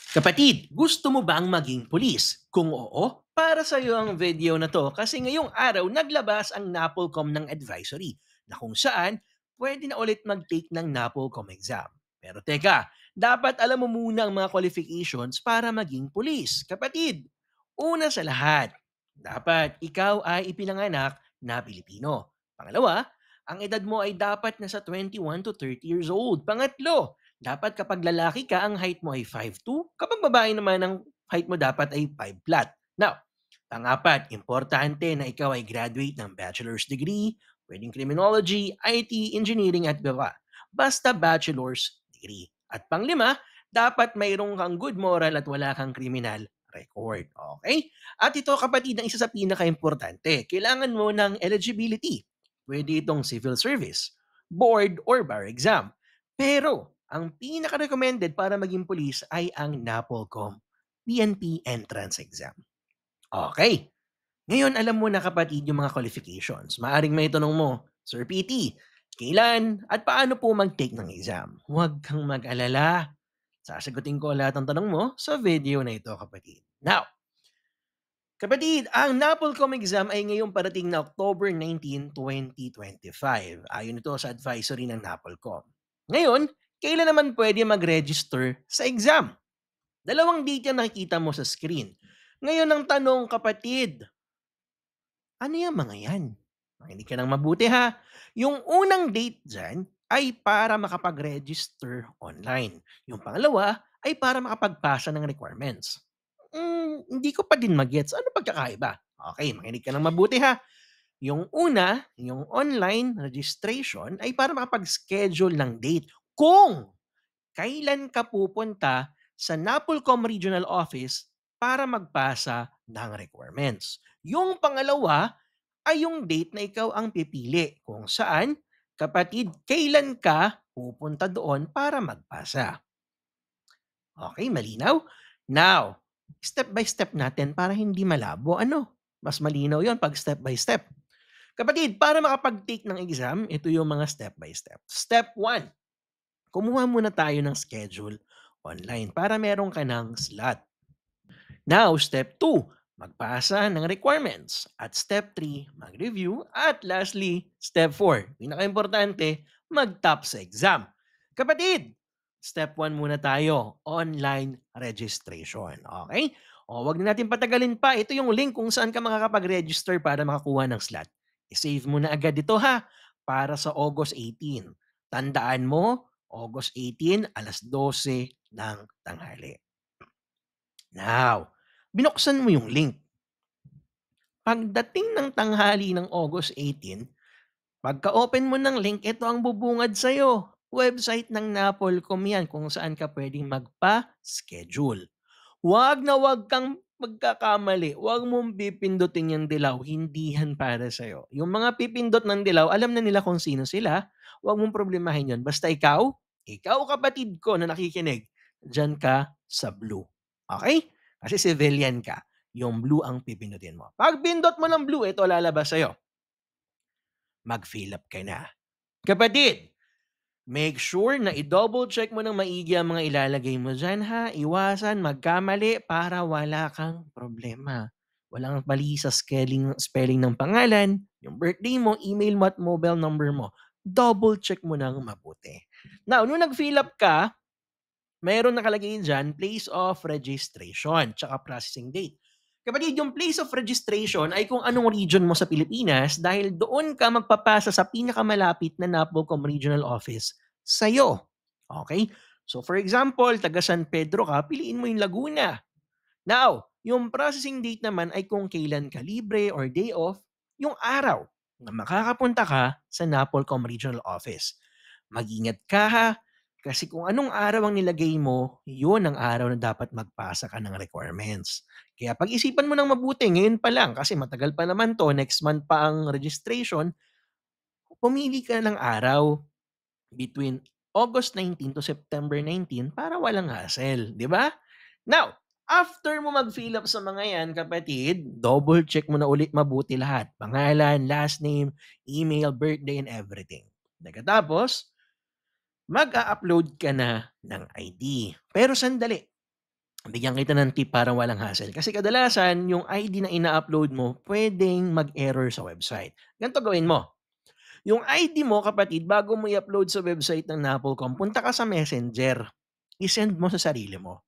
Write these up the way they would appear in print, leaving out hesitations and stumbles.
Kapatid, gusto mo bang maging pulis? Kung oo, para sa iyo ang video na to kasi ngayong araw naglabas ang NAPOLCOM ng advisory na kung saan pwede na ulit mag-take ng NAPOLCOM exam. Pero teka, dapat alam mo muna ang mga qualifications para maging pulis. Kapatid, una sa lahat, dapat ikaw ay ipinanganak na Pilipino. Pangalawa, ang edad mo ay dapat nasa 21 to 30 years old. Pangatlo, dapat kapag lalaki ka, ang height mo ay 5'2", kapag babae naman ang height mo dapat ay 5 flat. Now, pangapat, importante na ikaw ay graduate ng bachelor's degree, pwedeng criminology, IT, engineering at iba pa. Basta bachelor's degree. At panglima, dapat mayroong kang good moral at wala kang criminal record. Okay? At ito kapatid ang isa sa pinaka-importante. Kailangan mo ng eligibility. Pwede itong civil service, board or bar exam. Pero ang pinaka-recommended para maging pulis ay ang NAPOLCOM PNP entrance exam. Okay. Ngayon alam mo na kapatid yung mga qualifications. Maaring may tanong mo, Sir PT, kailan at paano po mag-take ng exam? Huwag kang mag-alala. Sasagutin ko lahat ng tanong mo sa video na ito kapatid. Now, kapatid, ang NAPOLCOM exam ay ngayong parating na October 19, 2025. Ayon ito sa advisory ng NAPOLCOM. Ngayon, kailan naman pwede mag-register sa exam? Dalawang date yung nakikita mo sa screen. Ngayon ang tanong kapatid, ano yung mga yan? Makinig ka ng mabuti ha. Yung unang date dyan ay para makapag-register online. Yung pangalawa ay para makapagpasa ng requirements. Hindi ko pa din magets. Ano pagkakaiba? Okay, makinig ka ng mabuti ha. Yung una, yung online registration ay para makapag-schedule ng date kung kailan ka pupunta sa NAPOLCOM Regional Office para magpasa ng requirements. Yung pangalawa ay yung date na ikaw ang pipili kung saan, kapatid, kailan ka pupunta doon para magpasa. Okay, malinaw? Now, step by step natin para hindi malabo. Ano? Mas malinaw yon pag step by step. Kapatid, para makapag-take ng exam, ito yung mga step by step. Step 1, kumuha muna tayo ng schedule online para meron ka ng slot. Now, step 2, magpasa ng requirements. At step 3, mag-review. At lastly, step 4, pinaka-importante, mag-top sa exam. Kapatid, step 1 muna tayo, online registration. Okay? O, wag na natin patagalin pa. Ito yung link kung saan ka makakapag-register para makakuha ng slot. I-save mo na agad ito ha, para sa August 18. Tandaan mo, August 18, alas 12 ng tanghali. Now, binuksan mo yung link. Pagdating ng tanghali ng August 18, pagka-open mo ng link, ito ang bubungad sa'yo. Website ng NAPOLCOM yan kung saan ka pwedeng magpa-schedule. Huwag na huwag kang magkakamali. Huwag mong pipindutin yung dilaw. Hindi yan para sa'yo. Yung mga pipindot ng dilaw, alam na nila kung sino sila. Huwag mong problemahin yun. Basta ikaw kapatid ko na nakikinig, dyan ka sa blue. Okay? Kasi civilian ka. Yung blue ang pipindutin mo. Pag pindot mo ng blue, ito lalabas sa'yo. Mag-fill up ka na. Kapatid, make sure na i-double check mo ng maigi ang mga ilalagay mo dyan ha. Iwasan magkamali para wala kang problema. Walang mali sa spelling ng pangalan, yung birthday mo, email mo at mobile number mo. Double check mo ng mabuti. Now, nung nag-fill up ka, mayroon nakalagay dyan, place of registration, tsaka processing date. Kapatid, yung place of registration ay kung anong region mo sa Pilipinas dahil doon ka magpapasa sa pinakamalapit na NAPOLCOM Regional Office sa'yo. Okay? So for example, taga San Pedro ka, piliin mo yung Laguna. Now, yung processing date naman ay kung kailan ka libre or day off, yung araw na makakapunta ka sa NAPOLCOM Regional Office. Mag-ingat ka ha, kasi kung anong araw ang nilagay mo, yun ang araw na dapat magpasa ka ng requirements. Kaya pag-isipan mo ng mabuti, ngayon pa lang, kasi matagal pa naman to, next month pa ang registration, pumili ka ng araw between August 19 to September 19 para walang hassle, di ba? Now, after mo mag-fill up sa mga yan, kapatid, double check mo na ulit mabuti lahat. Pangalan, last name, email, birthday, and everything. Pagkatapos, mag-a-upload ka na ng ID. Pero sandali, Bigyan kita ng tip para walang hassle. Kasi kadalasan yung ID na ina-upload mo puwedeng mag-error sa website. Ganito gawin mo, yung ID mo kapatid bago mo i-upload sa website ng NAPOLCOM, punta ka sa Messenger, i-send mo sa sarili mo.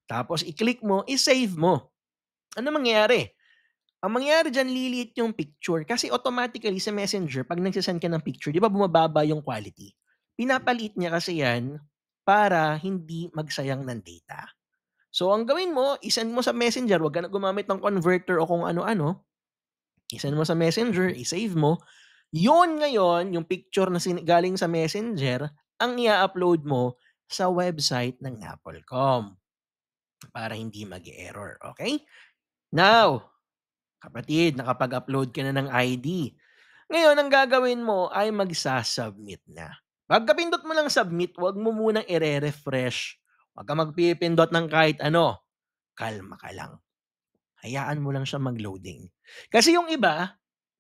Tapos i-click mo, i-save mo. Ano mangyayari? Ang mangyayari diyan liliit yung picture kasi automatically sa Messenger 'pag nagse-send ka ng picture 'di ba bumababa yung quality? Pinapaliit niya kasi 'yan para hindi magsayang ng data. So ang gawin mo, i-send mo sa Messenger, 'wag ka na gumamit ng converter o kung ano-ano. I-send mo sa Messenger, i-save mo. Yun ngayon, yung picture na galing sa Messenger, ang i-upload mo sa website ng Napolcom para hindi mag-error, okay? Now, kapatid, nakapag-upload ka na ng ID. Ngayon, ang gagawin mo ay magsa-submit na. Pagkapindot mo lang submit, wag mo munang ire-refresh. Wag ka magpipindot ng kahit ano. Kalma ka lang. Hayaan mo lang siya mag-loading. Kasi yung iba,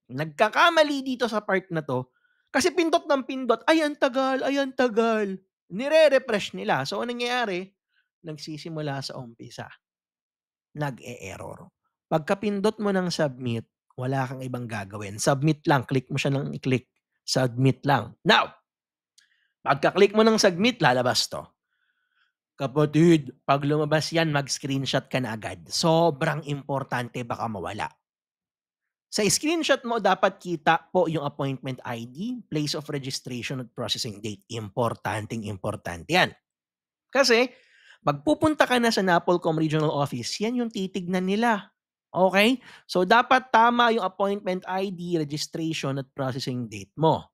nagkakamali dito sa part na 'to, kasi pindot ng pindot, "Ay ang tagal, ay ang tagal." Nire-refresh nila. So anong nangyayari, nagsisimula sa umpisa, nag-e-error. Pagkapindot mo ng submit, wala kang ibang gagawin, submit lang, click mo siya ng i-click, submit lang. Now, pagka-click mo ng submit, lalabas 'to. Kapatid, 'pag lumabas 'yan, mag-screenshot ka na agad. Sobrang importante, baka mawala. Sa screenshot mo dapat kita po yung appointment ID, place of registration at processing date. Importanteng-importante 'yan. Kasi 'pag pupunta ka na sa NAPOLCOM Regional Office, 'yan yung titignan nila, okey? So, dapat tama yung appointment ID, registration at processing date mo.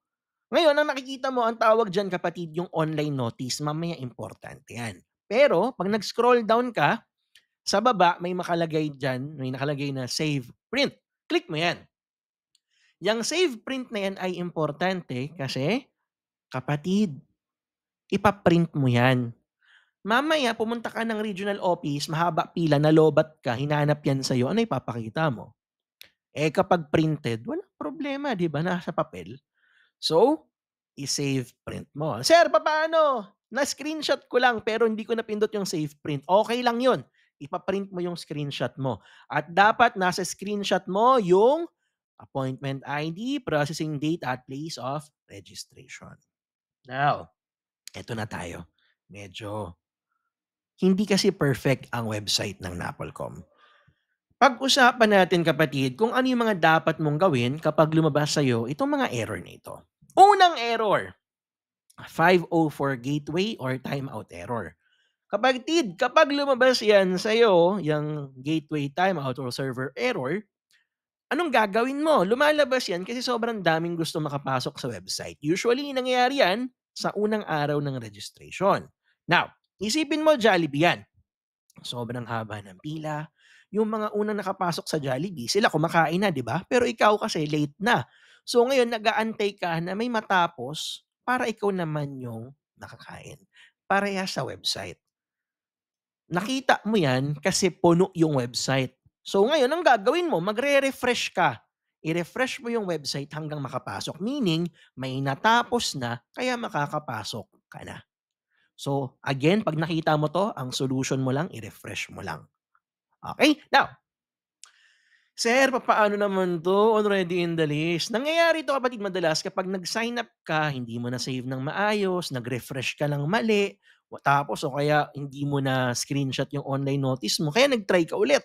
Ngayon ang nakikita mo, ang tawag diyan kapatid yung online notice, mamaya importante 'yan. Pero 'pag nag-scroll down ka, sa baba may makalagay diyan, may nakalagay na save print, click mo 'yan. Yang save print na 'yan ay importante kasi, kapatid, ipa-print mo 'yan. Mamaya pumunta ka ng regional office, mahaba pila, nalobat ka, hinanap 'yan sa'yo, ano ipapakita mo? Eh, kapag printed, walang problema, 'di ba, nasa papel. So, i-save print mo. "Sir, papaano? Na-screenshot ko lang pero hindi ko napindot yung save print." Okey lang 'yun, ipa-print mo yung screenshot mo at dapat nasa screenshot mo yung appointment ID, processing date at place of registration. Now, eto na tayo. Medyo hindi kasi perfect ang website ng Napolcom. Pag-usapan natin kapatid kung ano yung mga dapat mong gawin kapag lumabas sa'yo itong mga error na ito. Unang error, 504 gateway or timeout error. Kapatid, kapag lumabas yan sa'yo, yung gateway timeout or server error, anong gagawin mo? Lumalabas yan kasi sobrang daming gusto makapasok sa website. Usually, nangyayari yan sa unang araw ng registration. Now, isipin mo Jollibee yan. Sobrang haba ng pila. Yung mga unang nakapasok sa Jollibee, sila kumakain na, di ba? Pero ikaw kasi late na. So ngayon, nag-aantay ka na may matapos para ikaw naman yung nakakain. Parehas sa website. Nakita mo yan kasi puno yung website. So ngayon, ang gagawin mo, magre-refresh ka. I-refresh mo yung website hanggang makapasok. Meaning, may natapos na, kaya makakapasok ka na. So again, 'pag nakita mo 'to, ang solution mo lang, i-refresh mo lang. Okay. Now, "Sir, papaano naman 'to? Already in the list." Nangyayari 'to kapatid madalas kapag nag-sign up ka, hindi mo na-save ng maayos, nag-refresh ka ng mali, tapos o kaya hindi mo na screenshot yung online notice mo, kaya nag-try ka ulit.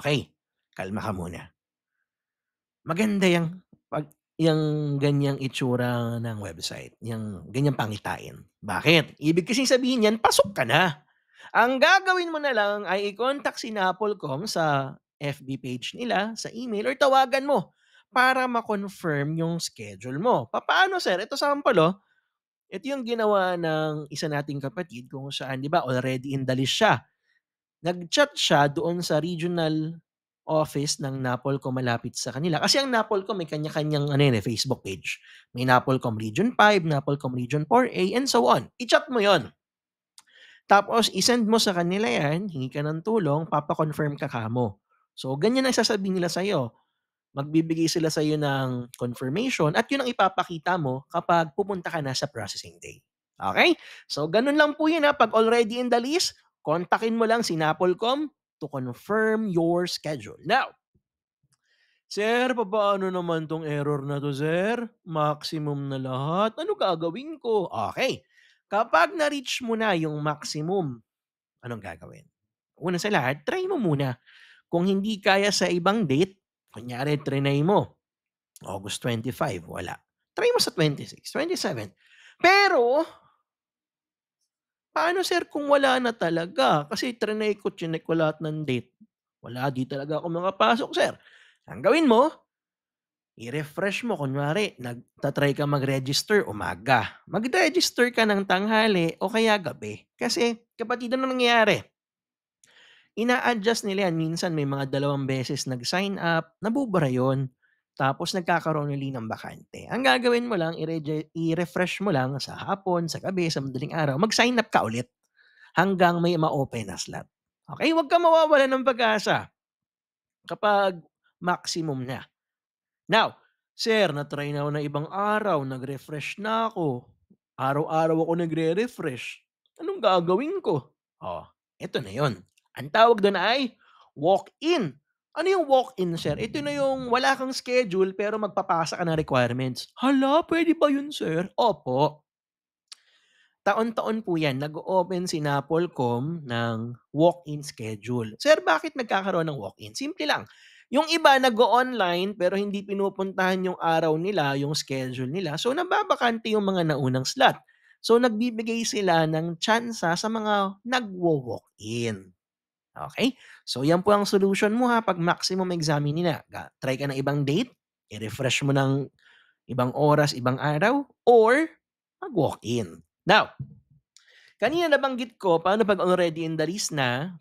Okay, kalma ka muna. Maganda yang 'pag yang ganyang itsura ng website, yang ganyang pangitain. Bakit? Ibig kasing sabihin niyan, pasok ka na. Ang gagawin mo na lang ay i-contact si Napolcom sa FB page nila, sa email or tawagan mo para ma-confirm yung schedule mo. Papaano sir? Ito sample, oh. Ito yung ginawa ng isa nating kapatid kung saan 'di ba already in the list siya. Nag-chat siya doon sa regional office ng Napolcom malapit sa kanila. Kasi ang Napolcom may kanya-kanyang ano yan, Facebook page. May Napolcom Region 5, Napolcom Region 4A, and so on. I-chat mo yon. Tapos i-send mo sa kanila yan, hingi ka ng tulong, papa-confirm ka kamo. So ganyan ang sasabihin nila sa'yo. Magbibigay sila sa'yo ng confirmation at yun ang ipapakita mo kapag pupunta ka na sa processing day. Okay? So ganun lang po yun ha. Pag already in the list, kontakin mo lang si Napolcom to confirm your schedule. Now, "Sir, papaano naman 'tong error na 'to, sir? Maximum na lahat. Ano gagawin ko?" Okay. Kapag na-reach mo na yung maximum, anong gagawin? Una sa lahat, try mo muna. Kung hindi kaya sa ibang date, kunyari triny mo August 25, wala. Try mo sa 26, 27. Pero, paano sir kung wala na talaga? Kasi triny ko, chineck ko lahat ng date. Wala, 'di talaga ako makapasok, sir. Ang gawin mo, i-refresh mo. Kunwari nagta-try ka mag-register umaga. Mag-register ka ng tanghali o kaya gabi. Kasi kapatid, ano nangyayari? Ina-adjust nila yan. Minsan may mga 2 beses nag-sign up, nabubura yun. Tapos nagkakaroon uli ng bakante. Ang gagawin mo lang, i-refresh mo lang sa hapon, sa gabi, sa madaling araw, mag-sign up ka ulit hanggang may ma-open na slot. Okay, huwag kang mawawalan ng pag-asa kapag maximum na. Now, "Sir, na-try na ako ng ibang araw, nag-refresh na ako. Araw-araw ako nagre-refresh. Anong gagawin ko?" Oh, eto na 'yon. Ang tawag do'n ay walk-in. Ano yung walk-in, sir? Ito na yung wala kang schedule pero magpapasa ka ng requirements. "Hala, puwede ba 'yun, sir?" Opo. Taon-taon po 'yan nag-o-open si Napolcom ng walk-in schedule. Sir, bakit nagkakaroon ng walk-in? Simple lang, yung iba nag-o-online pero hindi pinupuntahan yung araw nila, yung schedule nila, so nababakante yung mga naunang slot. So nagbibigay sila ng tsansa sa mga nagwo-walk-in, okey? So 'yan po ang solution mo, ha, 'pag maximum examine na. Try ka ng ibang date, i-refresh mo ng ibang oras, ibang araw, or mag-walk-in. Now, kanina nabanggit ko, paano 'pag already in the list na,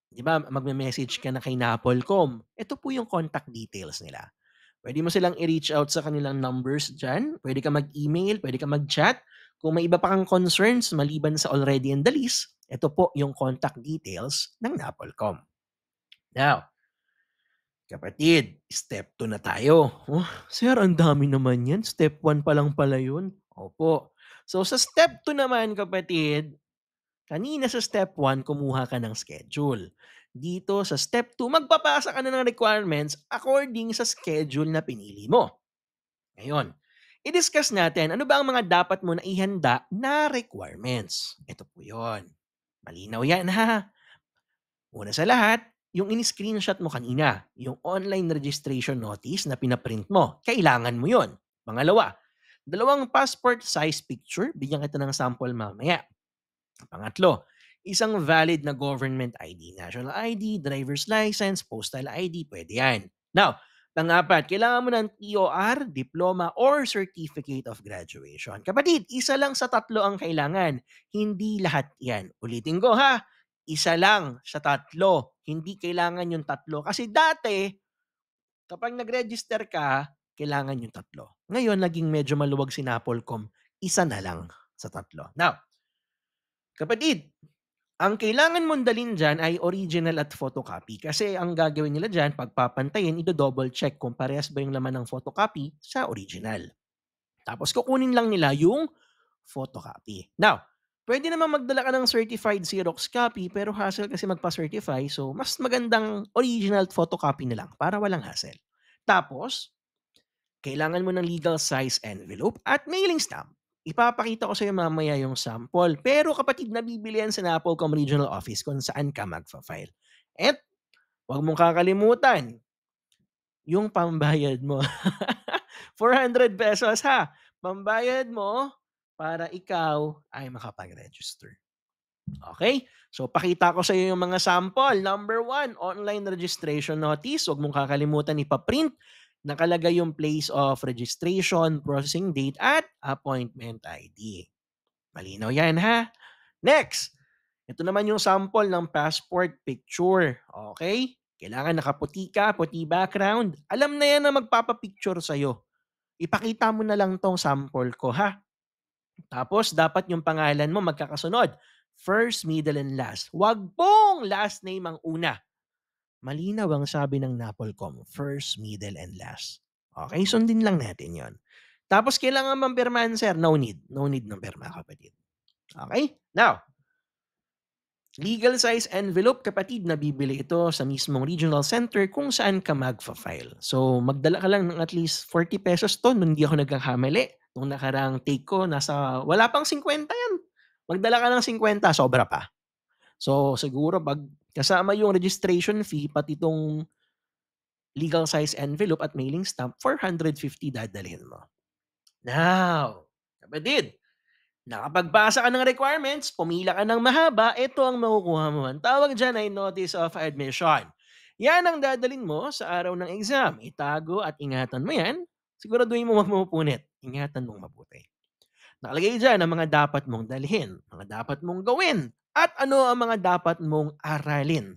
'di ba magme-message ka na kay Napolcom. Ito po yung contact details nila. Puwede mo silang i-reach out sa kanilang numbers diyan, puwede ka mag-email, puwede ka mag-chat. Kung may iba pa kang concerns maliban sa already in the list, ito po yung contact details ng Napolcom. Now, kapatid, step 2 na tayo. "Oh, sir ang dami naman niyan, step 1 pa lang pala yun." Opo. So sa step 2 naman, kapatid, kanina sa step 1 kumuha ka ng schedule. Dito sa step 2 magpapasa ka na ng requirements according sa schedule na pinili mo. Ngayon, i-discuss natin ano ba ang mga dapat mo na ihanda na requirements. Ito po 'yon. Malinaw 'yan, ha. Una sa lahat, yung in-screenshot mo kanina, yung online registration notice na pinaprint mo, kailangan mo 'yon. Pangalawa, 2 passport size picture, bigyan kita ng sample mamaya. Pangatlo, isang valid na government ID, national ID, driver's license, postal ID, pwede yan. Now, pang-apat, kailangan mo ng TOR, diploma, or certificate of graduation. Kapatid, isa lang sa tatlo ang kailangan. Hindi lahat yan. Ulitin ko, ha, isa lang sa tatlo. Hindi kailangan yung tatlo. Kasi dati, kapag nag-register ka, kailangan yung tatlo. Ngayon, naging medyo maluwag si Napolcom. Isa na lang sa tatlo. Now, kapatid, ang kailangan mong dalhin diyan ay original at photocopy kasi ang gagawin nila diyan pagpapantayin ido-double check kung parehas ba yung laman ng photocopy sa original. Tapos kukunin lang nila yung photocopy. Now, pwede naman magdala ka ng certified Xerox copy pero hassle kasi magpa-certify, so mas magandang original photocopy na lang para walang hassle. Tapos, kailangan mo ng legal size envelope at mailing stamp. Ipapakita ko sa'yo mamaya yung sample. Pero kapatid, nabibili yan sa Napolcom Regional Office kung saan ka magfa-file. At huwag mong kakalimutan yung pambayad mo. 400 pesos, ha. Pambayad mo para ikaw ay makapag-register. Okay? So pakita ko sa iyo yung mga sample. Number 1, online registration notice. Huwag mong kakalimutan ipa-print. Nakalagay yung place of registration, processing date, at appointment ID. Malinaw yan, ha? Next, ito naman yung sample ng passport picture. Okay? Kailangan nakaputi ka, puti background. Alam na yan na magpapapicture sa'yo. Ipakita mo na lang tong sample ko, ha? Tapos dapat yung pangalan mo magkakasunod. First, middle, and last. Wag pong last name ang una. Malinaw ang sabi ng Napolcom, first, middle, and last. Okay, sundin lang natin yon. Tapos kailangan bang pirmahan, sir? No need. No need ng pirma, kapatid. Okay? Now, Legal size envelope, kapatid, nabibili ito sa mismong regional center kung saan ka magfa-file. So, magdala ka lang ng at least ₱40 'to nung hindi ako nagkakamali. Nung nakaraang take ko wala pang 50 yan. Magdala ka ng 50, sobra pa. So, siguro 'pag kasama yung registration fee pati 'tong legal size envelope at mailing stamp, 450 dadalhin mo. Now, kapatid, nakapagpasa ka ng requirements, pumila ka ng mahaba, ito ang makukuha mo. Ang tawag diyan ay notice of admission. Yan ang dadalhin mo sa araw ng exam. Itago at ingatan mo yan. Siguraduhin mo wag mo mapunit. Ingatan mong mabuti. Nakalagay diyan ang mga dapat mong dalhin, mga dapat mong gawin, at ano ang mga dapat mong aralin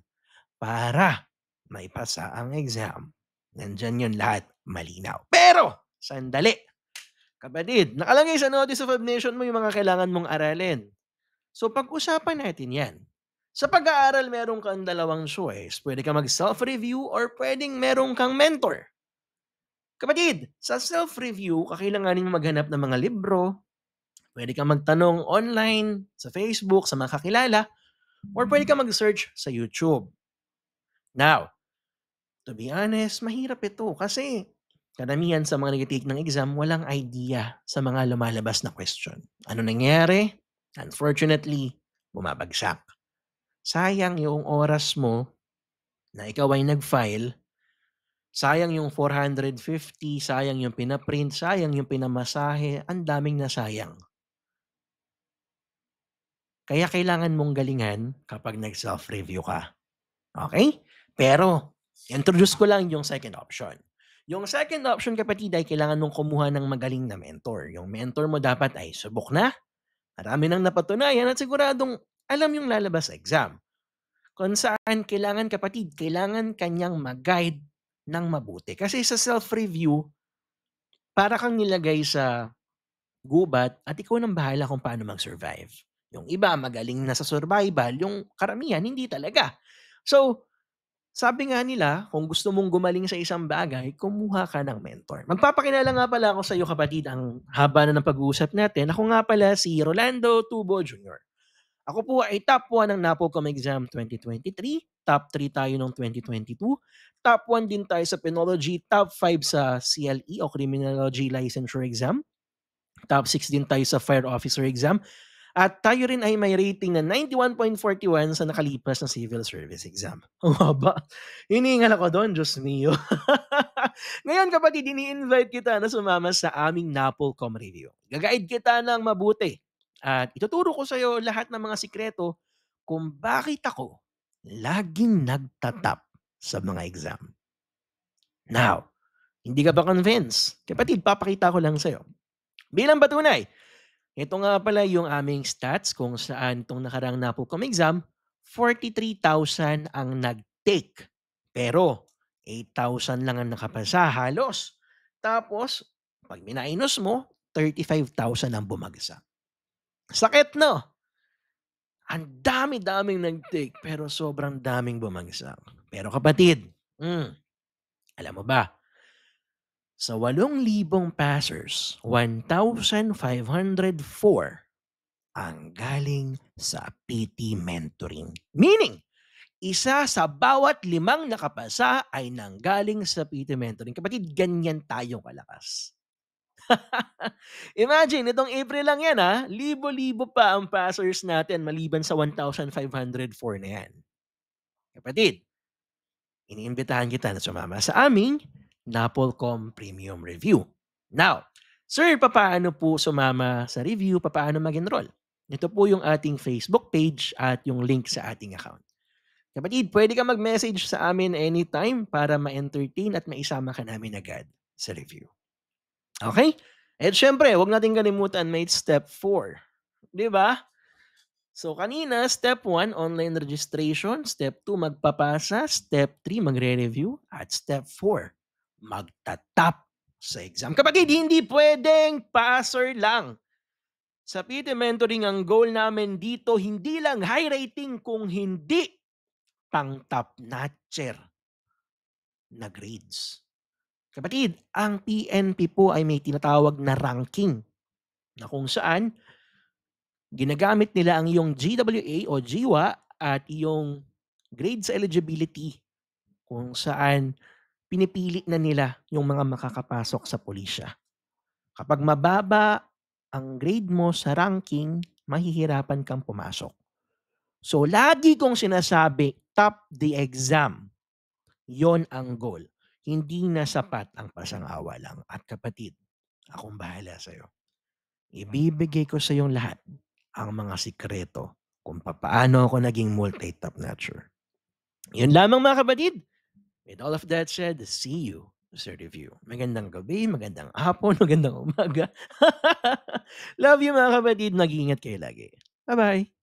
para maipasa ang exam. Nandiyan yun lahat, malinaw. Pero, sandali, kapatid, nakalagay sa notice of admission mo yung mga kailangan mong aralin. So pag-usapan natin yan. Sa pag-aaral, meron kang dalawang choice. Pwede ka mag-self-review or pwedeng meron kang mentor. Kapatid, sa self-review, kakailanganin mo maghanap ng mga libro, pwede kang magtanong online, sa Facebook, sa mga kakilala, or pwede kang mag-search sa YouTube. Now, to be honest, mahirap ito kasi karamihan sa mga nag-take ng exam, walang idea sa mga lumalabas na question. Ano nangyari? Unfortunately, bumabagsak. Sayang yung oras mo na ikaw ay nag-file, sayang yung 450, sayang yung pinaprint, sayang yung pinamasahe, ang daming nasayang. Kaya kailangan mong galingan kapag nag-self-review ka. Okay? Pero, introduce ko lang yung second option. Yung second option, kapatid, ay kailangan mong kumuha ng magaling na mentor. Yung mentor mo dapat ay subok na, marami nang napatunayan at siguradong alam yung lalabas sa exam. Kung saan kailangan, kapatid, kailangan kanyang mag-guide ng mabuti. Kasi sa self-review, para kang nilagay sa gubat at ikaw nang bahala kung paano mag-survive. Yung iba magaling na sa survival, yung karamihan hindi talaga. So, sabi nga nila, kung gusto mong gumaling sa isang bagay, kumuha ka ng mentor. Magpapakilala nga pala ako sa iyo, kapatid, ang haba na ng pag-uusap natin. Ako nga pala si Rolando Tubo Jr. Ako po ay top 1 ng NAPOLCOM Exam 2023, top 3 tayo noong 2022, top 1 din tayo sa Penology, top 5 sa CLE o Criminology Licensure Exam, top 6 din tayo sa Fire Officer Exam, at tayo rin ay may rating na 91.41 sa nakalipas na Civil Service Exam. Ang haba. Hinihingal ako doon, Diyos mio. Ngayon, kapatid, ini-invite kita na sumama sa aming NAPOLCOM review. Gagaid kita ng mabuti at ituturo ko sa iyo lahat ng mga sikreto kung bakit ako laging nagtatap sa mga exam. Now, hindi ka ba convinced? Kapatid, papakita ko lang sa iyo. Bilang patunay, ito nga pala yung aming stats kung saan itong nakaraang NAPOLCOM exam, 43,000 ang nag-take. Pero 8,000 lang ang nakapasa halos. Tapos, pag minainos mo, 35,000 ang bumagsak. Sakit, no? Ang dami-daming nag-take pero sobrang daming bumagsak. Pero kapatid, alam mo ba, sa 8,000 passers, 1,504 ang galing sa PT mentoring. Meaning, isa sa bawat 5 nakapasa ay nanggaling sa PT mentoring. Kapatid, ganyan tayo kalakas. Imagine, itong April lang yan, libo-libo pa ang passers natin maliban sa 1,504 na yan. Kapatid, iniimbitahan kita na sumama sa aming NAPOLCOM Premium Review. Now, sir, papaano po sumama sa review? Papaano mag-enroll? Ito po yung ating Facebook page at yung link sa ating account. Kapatid, pwede ka mag-message sa amin anytime para ma-entertain at maisama ka namin agad sa review. Okay? At syempre, huwag natin kalimutan may step 4. Di ba? So kanina, step 1, online registration. Step 2, magpapasa. Step 3, magre-review. At step 4, magtatap sa exam. Kapatid, hindi pwedeng passer lang. Sa PT Mentoring, ang goal namin dito, hindi lang high rating kung hindi pang top notcher na grades. Kapatid, ang PNP po ay may tinatawag na ranking na kung saan ginagamit nila ang iyong GWA o GWA at yung grade sa eligibility kung saan pinipili na nila yung mga makakapasok sa pulisya. Kapag mababa ang grade mo sa ranking, mahihirapan kang pumasok. So, lagi kong sinasabi, top the exam. Yon ang goal. Hindi na sapat ang pasangawa lang. At kapatid, akong bahala sa'yo. Ibibigay ko sa iyong lahat ang mga sikreto kung papaano ako naging multi-top notcher. Yun lamang mga kapatid. With all of that said, see you sa review. Magandang gabi, magandang hapon, magandang umaga. Love you mga kapatid. Mag-iingat kayo lagi. Bye-bye.